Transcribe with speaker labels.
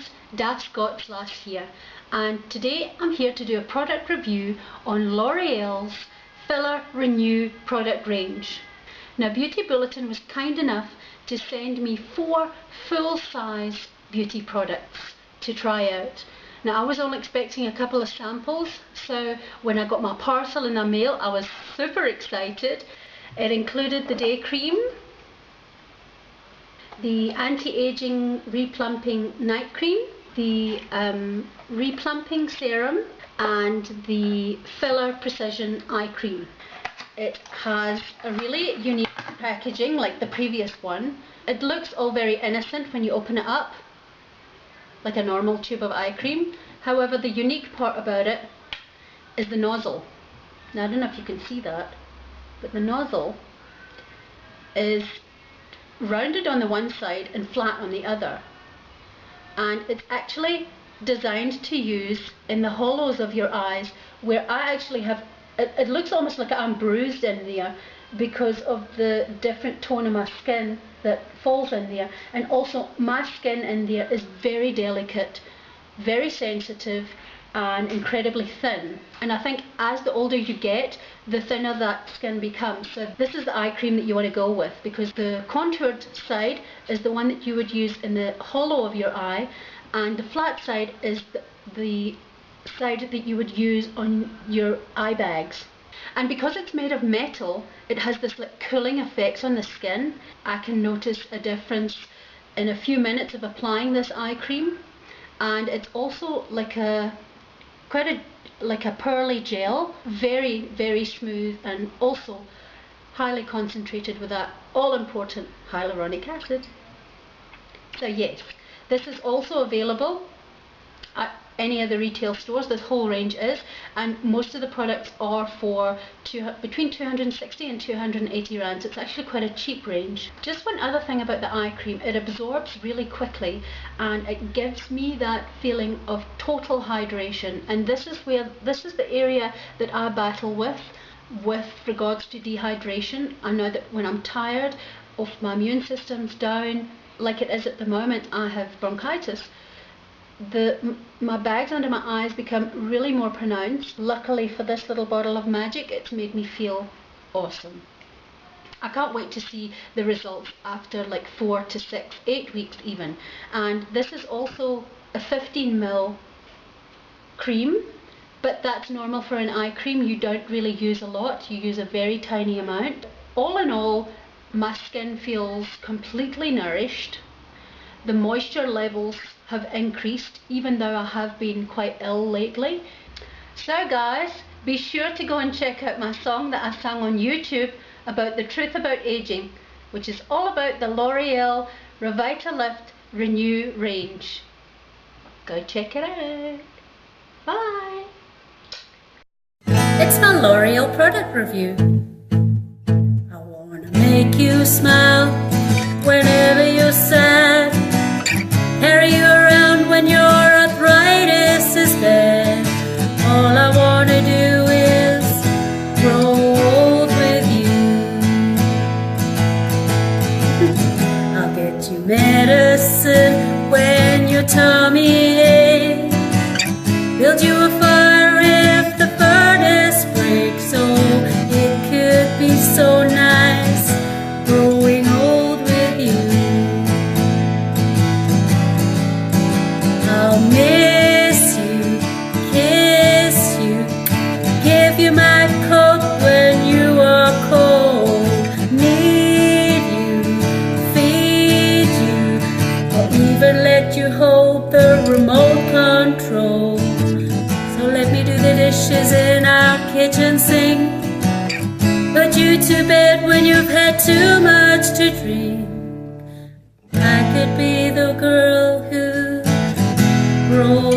Speaker 1: used Daft Scots last year, and today I'm here to do a product review on Loreal's Filler Renew product range. Now, Beauty Bulletin was kind enough to send me 4 full-size beauty products to try out. Now, I was only expecting a couple of samples, so when I got my parcel in the mail I was super excited. It included the day cream, the anti-aging replumping night cream, the replumping serum, and the filler precision eye cream. It has a really unique packaging like the previous one. It looks all very innocent when you open it up, like a normal tube of eye cream. However, the unique part about it is the nozzle. Now, I don't know if you can see that, but the nozzle is rounded on the one side and flat on the other, and it's actually designed to use in the hollows of your eyes, where I actually have it looks almost like I'm bruised in there because of the different tone of my skin that falls in there, and also my skin in there is very delicate, very sensitive, and incredibly thin, and I think as the older you get, the thinner that skin becomes. So this is the eye cream that you want to go with, because the contoured side is the one that you would use in the hollow of your eye, and the flat side is the side that you would use on your eye bags. And because it's made of metal, it has this like cooling effect on the skin. I can notice a difference in a few minutes of applying this eye cream, and it's also like a pearly gel, very smooth, and also highly concentrated with that all important hyaluronic acid. So yes, this is also available at any of the retail stores. This whole range is, and most of the products are for between 260 and 280 rands. It's actually quite a cheap range. Just one other thing about the eye cream, it absorbs really quickly and it gives me that feeling of total hydration, and this is the area that I battle with regards to dehydration. I know that when I'm tired, or if my immune system's down like it is at the moment, I have bronchitis, my bags under my eyes become really more pronounced. Luckily for this little bottle of magic, it's made me feel awesome. I can't wait to see the results after like 4 to 6, 8 weeks even. And this is also a 15ml cream, but that's normal for an eye cream. You don't really use a lot, you use a very tiny amount. All in all, my skin feels completely nourished. The moisture levels have increased, even though I have been quite ill lately. So guys, be sure to go and check out my song that I sang on YouTube about the truth about aging, which is all about the Loreal Revitalift Renew range. Go check it out. Bye.
Speaker 2: It's my Loreal product review. I wanna make you smile whenever you're sad, carry you around when your arthritis is bad. All I wanna do is grow old with you. I'll get you medicine when your tummy aches, build you a fire if the furnace breaks. Oh, it could be so nice growing old with you. I'll miss you, kiss you, give you my coat when you are cold, need you, feed you, or even let you hold the remote control. So let me do the dishes in our kitchen sink, put you to bed when you've had too much to drink. I could be the girl who grows